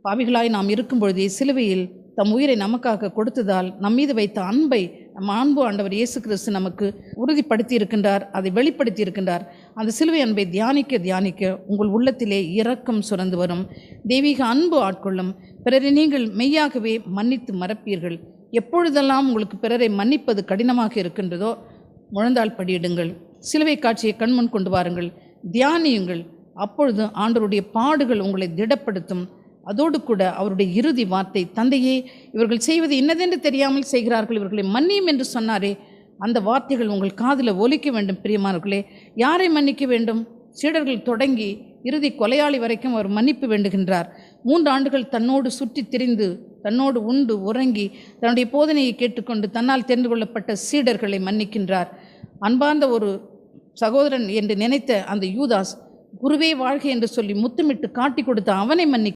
பாவிகளாய் நாம் இருக்கும் பொழுதே சிலுவையில் தம் உயிரை நமக்காக கொடுத்ததால் நம்மீது வைத்த அன்பை நம் அன்பு ஆண்டவர் இயேசு கிறிஸ்து நமக்கு உறுதிப்படுத்தி இருக்கின்றார், அதை வெளிப்படுத்தி இருக்கின்றார். அந்த சிலுவை அன்பை தியானிக்க தியானிக்க உங்கள் உள்ளத்திலே இரக்கம் சுரந்து வரும், தெய்வீக அன்பு ஆட்கொள்ளும். பிறரை நீங்கள் மெய்யாகவே மன்னித்து மறப்பீர்கள். எப்பொழுதெல்லாம் உங்களுக்கு பிறரை மன்னிப்பது கடினமாக இருக்கின்றதோ முழந்தாள் படியிடுங்கள், சிலுவை காட்சியை கண்முன் கொண்டு வாருங்கள், தியானியுங்கள். அப்பொழுது ஆண்டவருடைய பாடுகள் உங்களை திடப்படுத்தும். அதோடு கூட அவருடைய இறுதி வார்த்தை, தந்தையே இவர்கள் செய்வது இன்னதென்று தெரியாமல் செய்கிறார்கள், இவர்களை மன்னியும் என்று சொன்னாரே, அந்த வார்த்தைகள் உங்கள் காதில் ஒலிக்க வேண்டும். பிரியமானவர்களே, யாரை மன்னிக்க வேண்டும்? சீடர்கள் தொடங்கி இறுதி கொலையாளி வரைக்கும் அவர் மன்னிப்பு வேண்டுகின்றார். 3 ஆண்டுகள் தன்னோடு சுற்றி திரிந்து தன்னோடு உண்டு உறங்கி தன்னுடைய போதனையை கேட்டுக்கொண்டு தன்னால் தெரிந்து கொள்ளப்பட்ட சீடர்களை மன்னிக்கின்றார். அன்பார்ந்த ஒரு சகோதரன் என்று நினைத்த அந்த யூதாஸ், குருவே வாழ்க என்று சொல்லி முத்தமிட்டு காட்டி கொடுத்த அவனை மன்னிக்க